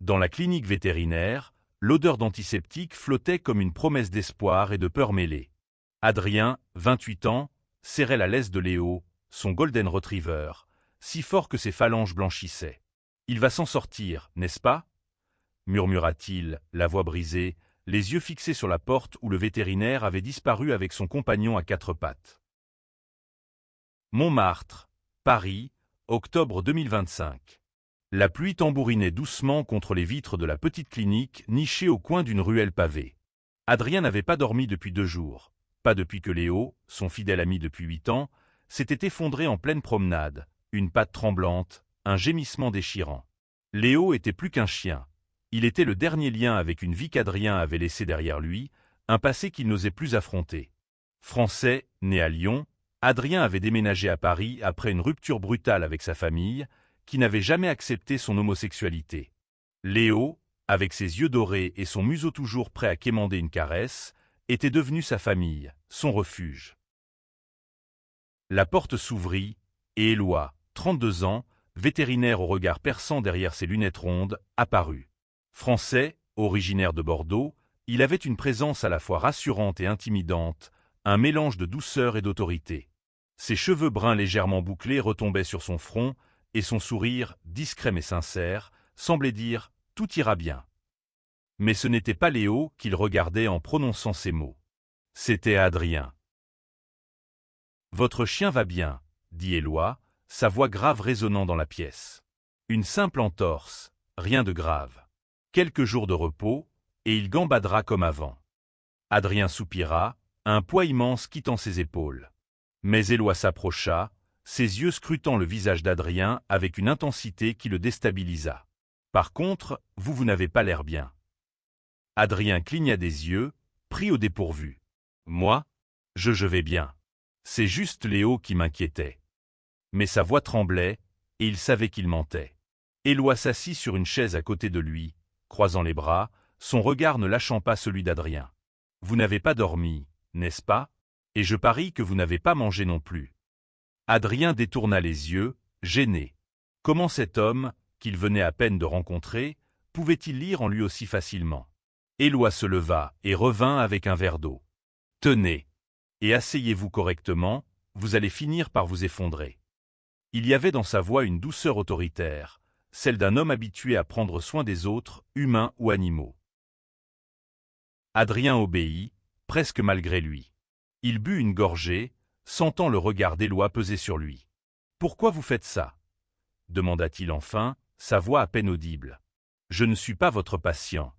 Dans la clinique vétérinaire, l'odeur d'antiseptique flottait comme une promesse d'espoir et de peur mêlée. Adrien, 28 ans, serrait la laisse de Léo, son golden retriever, si fort que ses phalanges blanchissaient. « Il va s'en sortir, n'est-ce pas » murmura-t-il, la voix brisée, les yeux fixés sur la porte où le vétérinaire avait disparu avec son compagnon à quatre pattes. Montmartre, Paris, octobre 2025. La pluie tambourinait doucement contre les vitres de la petite clinique nichée au coin d'une ruelle pavée. Adrien n'avait pas dormi depuis 2 jours, pas depuis que Léo, son fidèle ami depuis 8 ans, s'était effondré en pleine promenade, une patte tremblante, un gémissement déchirant. Léo était plus qu'un chien. Il était le dernier lien avec une vie qu'Adrien avait laissée derrière lui, un passé qu'il n'osait plus affronter. Français, né à Lyon, Adrien avait déménagé à Paris après une rupture brutale avec sa famille, qui n'avait jamais accepté son homosexualité. Léo, avec ses yeux dorés et son museau toujours prêt à quémander une caresse, était devenu sa famille, son refuge. La porte s'ouvrit, et Éloi, 32 ans, vétérinaire au regard perçant derrière ses lunettes rondes, apparut. Français, originaire de Bordeaux, il avait une présence à la fois rassurante et intimidante, un mélange de douceur et d'autorité. Ses cheveux bruns légèrement bouclés retombaient sur son front, et son sourire, discret mais sincère, semblait dire « tout ira bien ». Mais ce n'était pas Léo qu'il regardait en prononçant ces mots. C'était Adrien. « Votre chien va bien », dit Éloi, sa voix grave résonnant dans la pièce. Une simple entorse, rien de grave. Quelques jours de repos, et il gambadera comme avant. Adrien soupira, un poids immense quittant ses épaules. Mais Éloi s'approcha, ses yeux scrutant le visage d'Adrien avec une intensité qui le déstabilisa. « Par contre, vous n'avez pas l'air bien. » Adrien cligna des yeux, pris au dépourvu. « Moi ? Je vais bien. C'est juste Léo qui m'inquiétait. » Mais sa voix tremblait, et il savait qu'il mentait. Éloi s'assit sur une chaise à côté de lui, croisant les bras, son regard ne lâchant pas celui d'Adrien. « Vous n'avez pas dormi, n'est-ce pas ? Et je parie que vous n'avez pas mangé non plus. » Adrien détourna les yeux, gêné. Comment cet homme, qu'il venait à peine de rencontrer, pouvait-il lire en lui aussi facilement? Éloi se leva et revint avec un verre d'eau. « Tenez, et asseyez-vous correctement, vous allez finir par vous effondrer. » Il y avait dans sa voix une douceur autoritaire, celle d'un homme habitué à prendre soin des autres, humains ou animaux. Adrien obéit, presque malgré lui. Il but une gorgée, sentant le regard d'Éloi peser sur lui. « Pourquoi vous faites ça » demanda-t-il enfin, sa voix à peine audible. « Je ne suis pas votre patient. »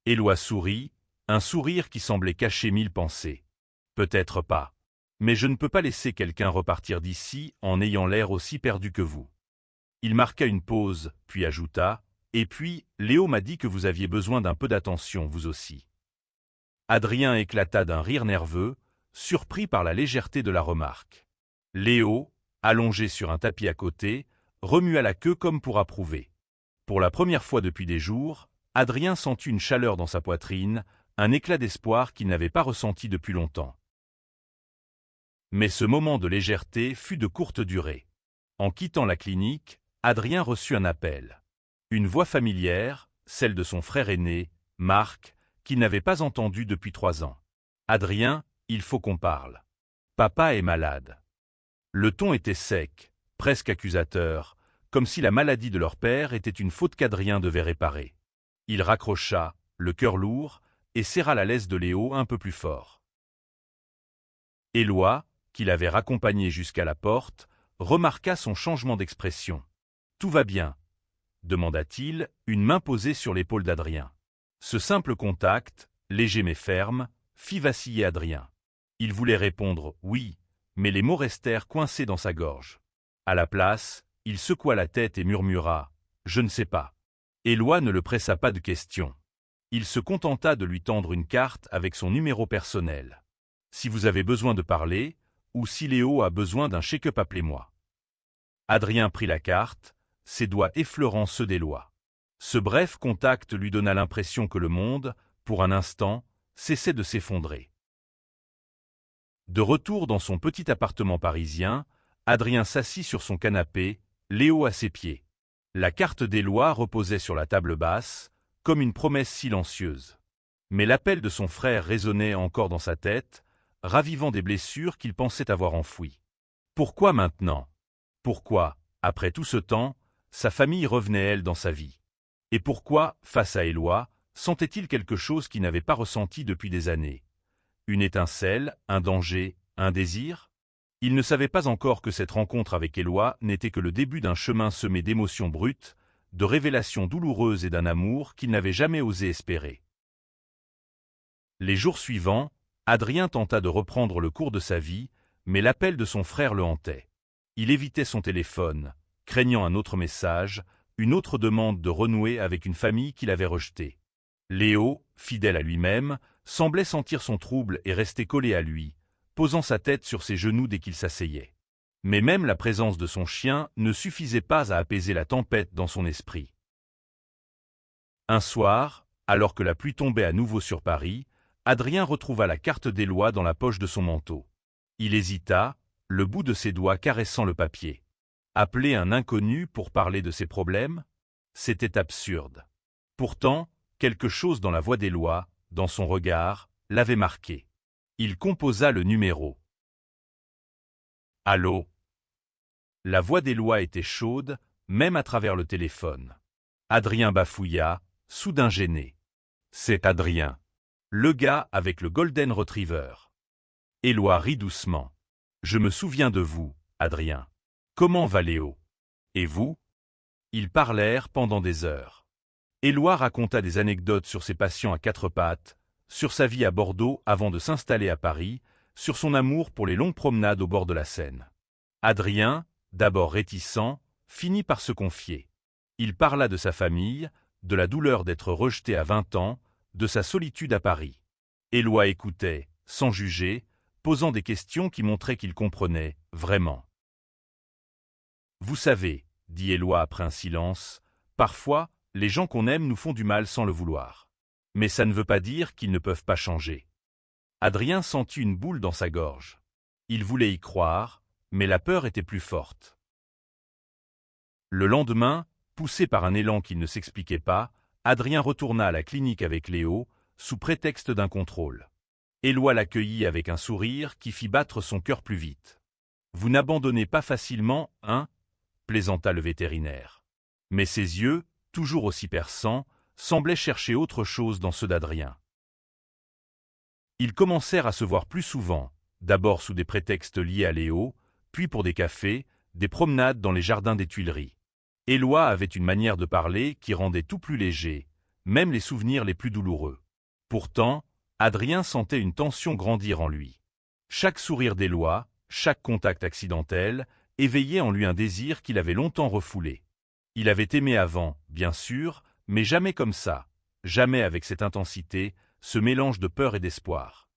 Éloi sourit, un sourire qui semblait cacher 1000 pensées. « Peut-être pas. Mais je ne peux pas laisser quelqu'un repartir d'ici en ayant l'air aussi perdu que vous. » Il marqua une pause, puis ajouta « Et puis, Léo m'a dit que vous aviez besoin d'un peu d'attention, vous aussi. » Adrien éclata d'un rire nerveux, surpris par la légèreté de la remarque. Léo, allongé sur un tapis à côté, remua la queue comme pour approuver. Pour la première fois depuis des jours, Adrien sentit une chaleur dans sa poitrine, un éclat d'espoir qu'il n'avait pas ressenti depuis longtemps. Mais ce moment de légèreté fut de courte durée. En quittant la clinique, Adrien reçut un appel. Une voix familière, celle de son frère aîné, Marc, qu'il n'avait pas entendu depuis 3 ans. « Adrien, il faut qu'on parle. Papa est malade. » Le ton était sec, presque accusateur, comme si la maladie de leur père était une faute qu'Adrien devait réparer. Il raccrocha, le cœur lourd, et serra la laisse de Léo un peu plus fort. Éloi, qui l'avait raccompagné jusqu'à la porte, remarqua son changement d'expression. « Tout va bien ?» demanda-t-il, une main posée sur l'épaule d'Adrien. Ce simple contact, léger mais ferme, fit vaciller Adrien. Il voulait répondre « oui », mais les mots restèrent coincés dans sa gorge. À la place, il secoua la tête et murmura « je ne sais pas ». Éloi ne le pressa pas de questions. Il se contenta de lui tendre une carte avec son numéro personnel. « Si vous avez besoin de parler, ou si Léo a besoin d'un check-up, appelez-moi. » Adrien prit la carte, ses doigts effleurant ceux d'Éloi. Ce bref contact lui donna l'impression que le monde, pour un instant, cessait de s'effondrer. De retour dans son petit appartement parisien, Adrien s'assit sur son canapé, Léo à ses pieds. La carte d'Éloi reposait sur la table basse, comme une promesse silencieuse. Mais l'appel de son frère résonnait encore dans sa tête, ravivant des blessures qu'il pensait avoir enfouies. Pourquoi maintenant? Pourquoi, après tout ce temps, sa famille revenait elle dans sa vie? Et pourquoi, face à Éloi, sentait-il quelque chose qu'il n'avait pas ressenti depuis des années? Une étincelle, un danger, un désir? Il ne savait pas encore que cette rencontre avec Éloi n'était que le début d'un chemin semé d'émotions brutes, de révélations douloureuses et d'un amour qu'il n'avait jamais osé espérer. Les jours suivants, Adrien tenta de reprendre le cours de sa vie, mais l'appel de son frère le hantait. Il évitait son téléphone, craignant un autre message, une autre demande de renouer avec une famille qu'il avait rejetée. Léo, fidèle à lui-même, semblait sentir son trouble et rester collé à lui, posant sa tête sur ses genoux dès qu'il s'asseyait. Mais même la présence de son chien ne suffisait pas à apaiser la tempête dans son esprit. Un soir, alors que la pluie tombait à nouveau sur Paris, Adrien retrouva la carte d'Éloi dans la poche de son manteau. Il hésita, le bout de ses doigts caressant le papier. Appeler un inconnu pour parler de ses problèmes? C'était absurde. Pourtant, quelque chose dans la voix d'Éloi, dans son regard, l'avait marqué. Il composa le numéro. Allô? La voix d'Éloi était chaude, même à travers le téléphone. Adrien bafouilla, soudain gêné. C'est Adrien. Le gars avec le Golden Retriever. Éloi rit doucement. Je me souviens de vous, Adrien. Comment va Léo? Et vous? Ils parlèrent pendant des heures. Éloi raconta des anecdotes sur ses patients à quatre pattes, sur sa vie à Bordeaux avant de s'installer à Paris, sur son amour pour les longues promenades au bord de la Seine. Adrien, d'abord réticent, finit par se confier. Il parla de sa famille, de la douleur d'être rejeté à 20 ans, de sa solitude à Paris. Éloi écoutait, sans juger, posant des questions qui montraient qu'il comprenait, vraiment. Vous savez, dit Éloi après un silence, parfois, les gens qu'on aime nous font du mal sans le vouloir. Mais ça ne veut pas dire qu'ils ne peuvent pas changer. Adrien sentit une boule dans sa gorge. Il voulait y croire, mais la peur était plus forte. Le lendemain, poussé par un élan qu'il ne s'expliquait pas, Adrien retourna à la clinique avec Léo, sous prétexte d'un contrôle. Éloi l'accueillit avec un sourire qui fit battre son cœur plus vite. « Vous n'abandonnez pas facilement, hein ?» plaisanta le vétérinaire. Mais ses yeux, toujours aussi perçants, semblaient chercher autre chose dans ceux d'Adrien. Ils commencèrent à se voir plus souvent, d'abord sous des prétextes liés à Léo, puis pour des cafés, des promenades dans les jardins des Tuileries. Éloi avait une manière de parler qui rendait tout plus léger, même les souvenirs les plus douloureux. Pourtant, Adrien sentait une tension grandir en lui. Chaque sourire d'Éloi, chaque contact accidentel, éveillait en lui un désir qu'il avait longtemps refoulé. Il avait aimé avant, bien sûr, mais jamais comme ça, jamais avec cette intensité, ce mélange de peur et d'espoir.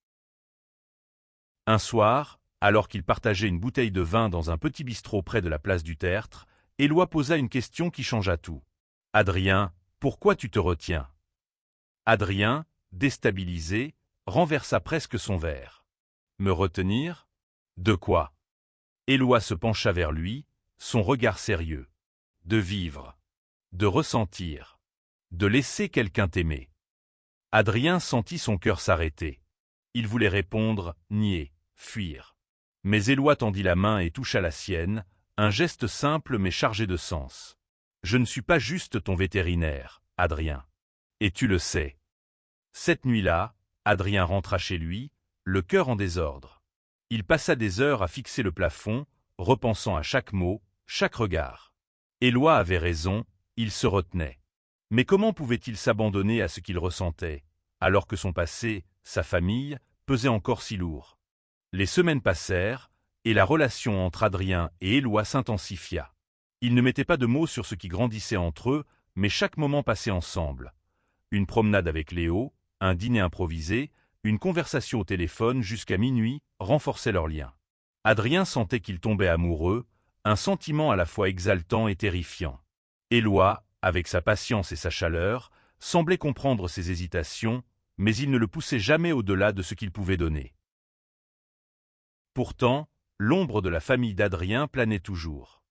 Un soir, alors qu'il partageait une bouteille de vin dans un petit bistrot près de la place du Tertre, Éloi posa une question qui changea tout. « Adrien, pourquoi tu te retiens ?» Adrien, déstabilisé, renversa presque son verre. « Me retenir? De quoi ?» Éloi se pencha vers lui, son regard sérieux. « De vivre. De ressentir. De laisser quelqu'un t'aimer. » Adrien sentit son cœur s'arrêter. Il voulait répondre, nier, fuir. Mais Éloi tendit la main et toucha la sienne, un geste simple mais chargé de sens. « Je ne suis pas juste ton vétérinaire, Adrien. Et tu le sais. » Cette nuit-là, Adrien rentra chez lui, le cœur en désordre. Il passa des heures à fixer le plafond, repensant à chaque mot, chaque regard. Éloi avait raison, il se retenait. Mais comment pouvait-il s'abandonner à ce qu'il ressentait, alors que son passé, sa famille, pesait encore si lourd? Les semaines passèrent, et la relation entre Adrien et Éloi s'intensifia. Ils ne mettaient pas de mots sur ce qui grandissait entre eux, mais chaque moment passé ensemble. Une promenade avec Léo, un dîner improvisé, une conversation au téléphone jusqu'à minuit renforçaient leur lien. Adrien sentait qu'il tombait amoureux, un sentiment à la fois exaltant et terrifiant. Éloi, avec sa patience et sa chaleur, semblait comprendre ses hésitations, mais il ne le poussait jamais au-delà de ce qu'il pouvait donner. Pourtant, l'ombre de la famille d'Adrien planait toujours.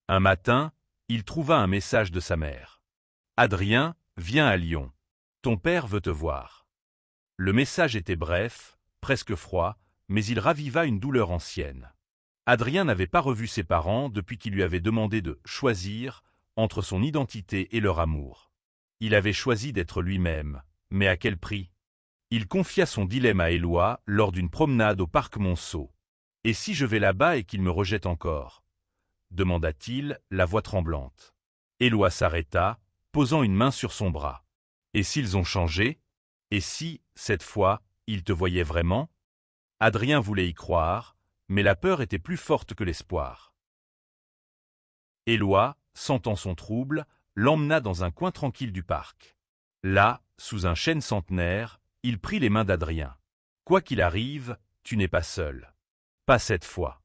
Un matin, il trouva un message de sa mère. « Adrien, viens à Lyon. Ton père veut te voir. » Le message était bref, presque froid, mais il raviva une douleur ancienne. Adrien n'avait pas revu ses parents depuis qu'il lui avait demandé de choisir entre son identité et leur amour. Il avait choisi d'être lui-même, mais à quel prix? Il confia son dilemme à Éloi lors d'une promenade au parc Monceau. « Et si je vais là-bas et qu'il me rejette encore ?» demanda-t-il, la voix tremblante. Éloi s'arrêta, posant une main sur son bras. « Et s'ils ont changé? Et si, cette fois, ils te voyaient vraiment ?» Adrien voulait y croire, mais la peur était plus forte que l'espoir. Éloi, sentant son trouble, l'emmena dans un coin tranquille du parc. Là, sous un chêne centenaire, il prit les mains d'Adrien. « Quoi qu'il arrive, tu n'es pas seul. Pas cette fois. »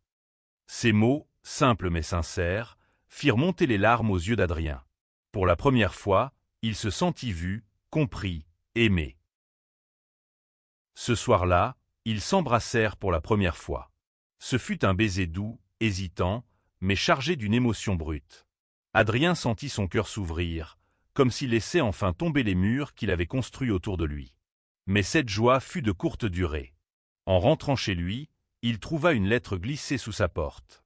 Ces mots, simples mais sincères, firent monter les larmes aux yeux d'Adrien. Pour la première fois, il se sentit vu, compris, aimé. Ce soir-là, ils s'embrassèrent pour la première fois. Ce fut un baiser doux, hésitant, mais chargé d'une émotion brute. Adrien sentit son cœur s'ouvrir, comme s'il laissait enfin tomber les murs qu'il avait construits autour de lui. Mais cette joie fut de courte durée. En rentrant chez lui, il trouva une lettre glissée sous sa porte.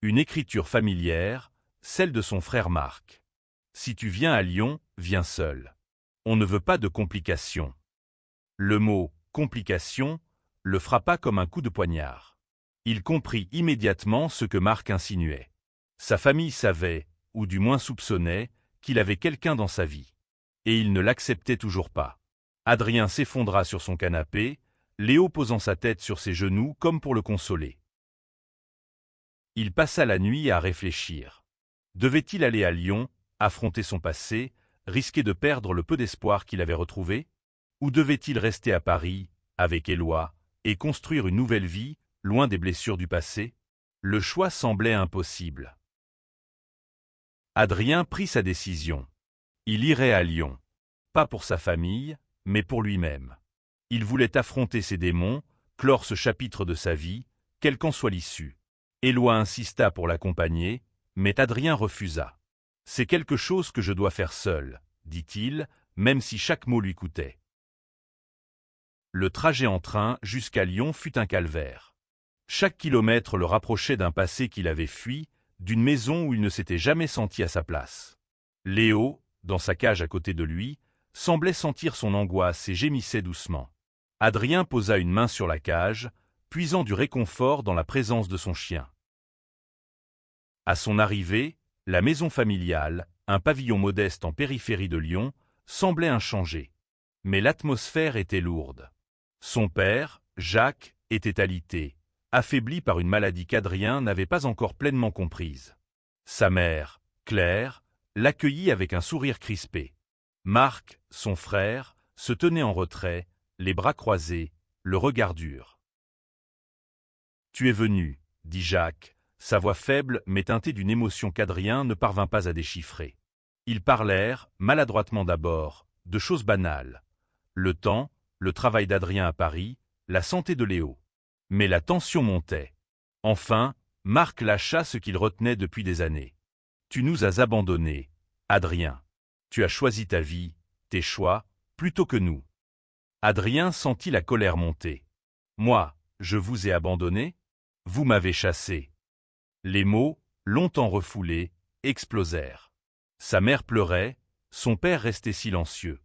Une écriture familière, celle de son frère Marc. « Si tu viens à Lyon, viens seul. On ne veut pas de complications. » Le mot « complications » le frappa comme un coup de poignard. Il comprit immédiatement ce que Marc insinuait. Sa famille savait, ou du moins soupçonnait, qu'il avait quelqu'un dans sa vie. Et il ne l'acceptait toujours pas. Adrien s'effondra sur son canapé, Léo posant sa tête sur ses genoux comme pour le consoler. Il passa la nuit à réfléchir. Devait-il aller à Lyon, affronter son passé, risquer de perdre le peu d'espoir qu'il avait retrouvé? Ou devait-il rester à Paris, avec Éloi, et construire une nouvelle vie, loin des blessures du passé? Le choix semblait impossible. Adrien prit sa décision. Il irait à Lyon. Pas pour sa famille, mais pour lui-même. Il voulait affronter ses démons, clore ce chapitre de sa vie, quelle qu'en soit l'issue. Éloi insista pour l'accompagner, mais Adrien refusa. « C'est quelque chose que je dois faire seul, » dit-il, même si chaque mot lui coûtait. Le trajet en train jusqu'à Lyon fut un calvaire. Chaque kilomètre le rapprochait d'un passé qu'il avait fui, d'une maison où il ne s'était jamais senti à sa place. Léo, dans sa cage à côté de lui, semblait sentir son angoisse et gémissait doucement. Adrien posa une main sur la cage, puisant du réconfort dans la présence de son chien. À son arrivée, la maison familiale, un pavillon modeste en périphérie de Lyon, semblait inchangée. Mais l'atmosphère était lourde. Son père, Jacques, était alité, affaibli par une maladie qu'Adrien n'avait pas encore pleinement comprise. Sa mère, Claire, l'accueillit avec un sourire crispé. Marc, son frère, se tenait en retrait, les bras croisés, le regard dur. « Tu es venu, » dit Jacques, sa voix faible mais teintée d'une émotion qu'Adrien ne parvint pas à déchiffrer. Ils parlèrent, maladroitement d'abord, de choses banales. Le temps, le travail d'Adrien à Paris, la santé de Léo. Mais la tension montait. Enfin, Marc lâcha ce qu'il retenait depuis des années. « Tu nous as abandonnés, Adrien. Tu as choisi ta vie, tes choix, plutôt que nous. » Adrien sentit la colère monter. « Moi, je vous ai abandonné? Vous m'avez chassé. » Les mots, longtemps refoulés, explosèrent. Sa mère pleurait, son père restait silencieux.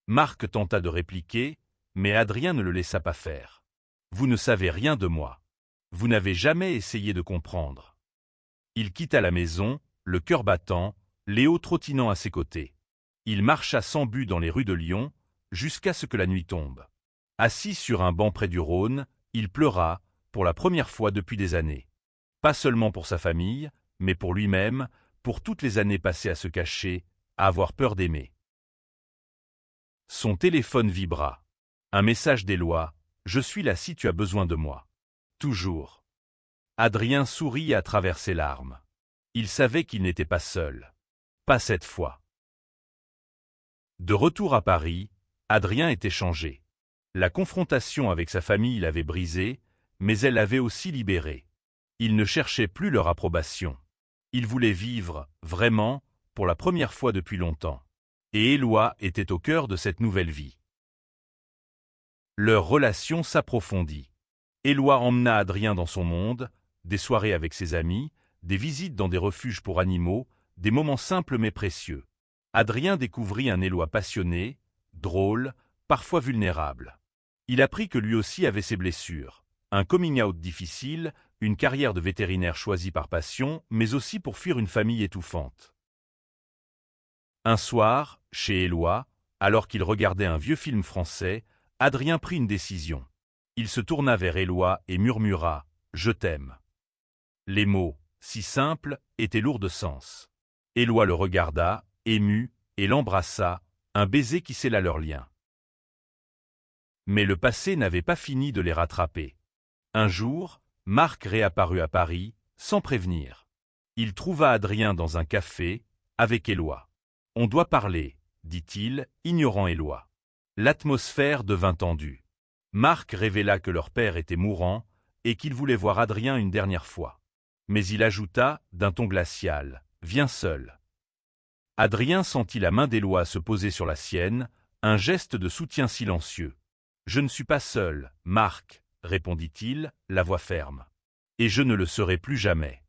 Marc tenta de répliquer, mais Adrien ne le laissa pas faire. « Vous ne savez rien de moi. Vous n'avez jamais essayé de comprendre. » Il quitta la maison, le cœur battant, Léo trottinant à ses côtés. Il marcha sans but dans les rues de Lyon, jusqu'à ce que la nuit tombe. Assis sur un banc près du Rhône, il pleura, pour la première fois depuis des années. Pas seulement pour sa famille, mais pour lui-même, pour toutes les années passées à se cacher, à avoir peur d'aimer. Son téléphone vibra. Un message d'Éloi. « Je suis là si tu as besoin de moi. » Toujours. Adrien sourit à travers ses larmes. Il savait qu'il n'était pas seul. Pas cette fois. De retour à Paris, Adrien était changé. La confrontation avec sa famille l'avait brisé, mais elle l'avait aussi libéré. Il ne cherchait plus leur approbation. Il voulait vivre, vraiment, pour la première fois depuis longtemps. Et Éloi était au cœur de cette nouvelle vie. Leur relation s'approfondit. Éloi emmena Adrien dans son monde, des soirées avec ses amis, des visites dans des refuges pour animaux, des moments simples mais précieux. Adrien découvrit un Éloi passionné, drôle, parfois vulnérable. Il apprit que lui aussi avait ses blessures, un coming out difficile, une carrière de vétérinaire choisie par passion, mais aussi pour fuir une famille étouffante. Un soir, chez Éloi, alors qu'il regardait un vieux film français, Adrien prit une décision. Il se tourna vers Éloi et murmura « Je t'aime ». Les mots, si simples, étaient lourds de sens. Éloi le regarda, ému, et l'embrassa, un baiser qui scella leur lien. Mais le passé n'avait pas fini de les rattraper. Un jour, Marc réapparut à Paris, sans prévenir. Il trouva Adrien dans un café, avec Éloi. « On doit parler », dit-il, ignorant Éloi. L'atmosphère devint tendue. Marc révéla que leur père était mourant et qu'il voulait voir Adrien une dernière fois. Mais il ajouta, d'un ton glacial, « Viens seul ». Adrien sentit la main d'Éloi se poser sur la sienne, un geste de soutien silencieux. « Je ne suis pas seul, Marc », répondit-il, la voix ferme. « Et je ne le serai plus jamais. »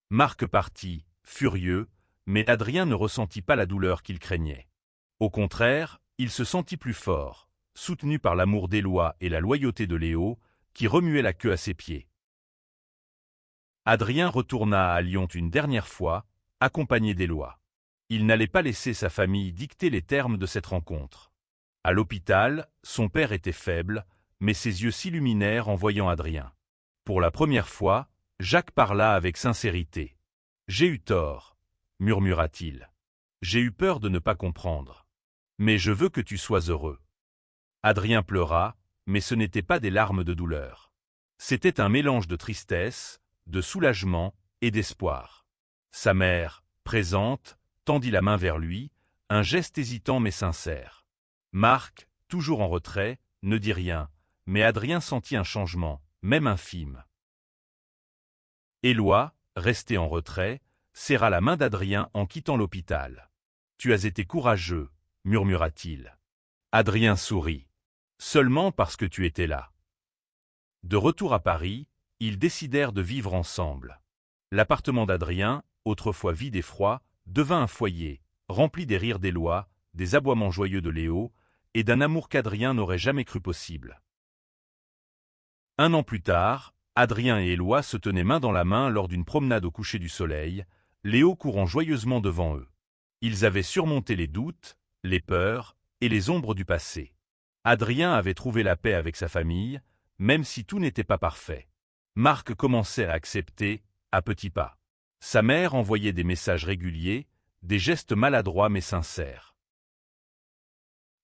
Marc partit, furieux, mais Adrien ne ressentit pas la douleur qu'il craignait. Au contraire, il se sentit plus fort, soutenu par l'amour d'Éloi et la loyauté de Léo, qui remuait la queue à ses pieds. Adrien retourna à Lyon une dernière fois, accompagné d'Éloi. Il n'allait pas laisser sa famille dicter les termes de cette rencontre. À l'hôpital, son père était faible, mais ses yeux s'illuminèrent en voyant Adrien. Pour la première fois, Jacques parla avec sincérité. « J'ai eu tort », murmura-t-il. « J'ai eu peur de ne pas comprendre. Mais je veux que tu sois heureux. » Adrien pleura, mais ce n'était pas des larmes de douleur. C'était un mélange de tristesse, de soulagement et d'espoir. Sa mère, présente, tendit la main vers lui, un geste hésitant mais sincère. Marc, toujours en retrait, ne dit rien, mais Adrien sentit un changement, même infime. Éloi, resté en retrait, serra la main d'Adrien en quittant l'hôpital. « Tu as été courageux », murmura-t-il. Adrien sourit. « Seulement parce que tu étais là. » De retour à Paris, ils décidèrent de vivre ensemble. L'appartement d'Adrien, autrefois vide et froid, devint un foyer, rempli des rires d'Éloi, des aboiements joyeux de Léo, et d'un amour qu'Adrien n'aurait jamais cru possible. Un an plus tard, Adrien et Éloi se tenaient main dans la main lors d'une promenade au coucher du soleil, Léo courant joyeusement devant eux. Ils avaient surmonté les doutes, les peurs et les ombres du passé. Adrien avait trouvé la paix avec sa famille, même si tout n'était pas parfait. Marc commençait à accepter, à petits pas. Sa mère envoyait des messages réguliers, des gestes maladroits mais sincères.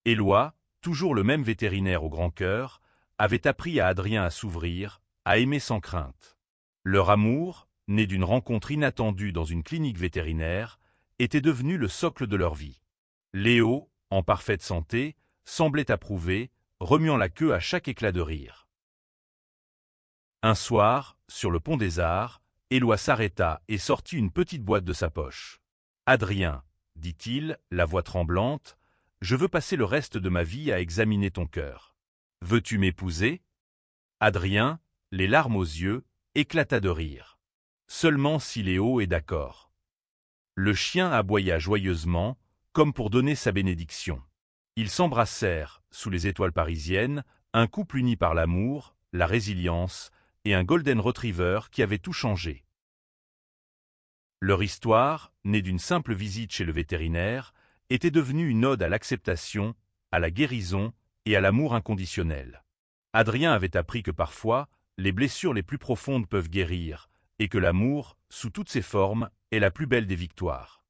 Éloi, toujours le même vétérinaire au grand cœur, avait appris à Adrien à s'ouvrir, à aimer sans crainte. Leur amour, né d'une rencontre inattendue dans une clinique vétérinaire, était devenu le socle de leur vie. Léo, en parfaite santé, semblait approuver, remuant la queue à chaque éclat de rire. Un soir, sur le pont des Arts, Éloi s'arrêta et sortit une petite boîte de sa poche. « Adrien, » dit-il, la voix tremblante, « je veux passer le reste de ma vie à examiner ton cœur. Veux-tu m'épouser » Adrien, les larmes aux yeux, éclata de rire. « Seulement si Léo est d'accord. » Le chien aboya joyeusement, comme pour donner sa bénédiction. Ils s'embrassèrent, sous les étoiles parisiennes, un couple uni par l'amour, la résilience et un golden retriever qui avait tout changé. Leur histoire, née d'une simple visite chez le vétérinaire, était devenue une ode à l'acceptation, à la guérison et à l'amour inconditionnel. Adrien avait appris que parfois, les blessures les plus profondes peuvent guérir, et que l'amour, sous toutes ses formes, est la plus belle des victoires.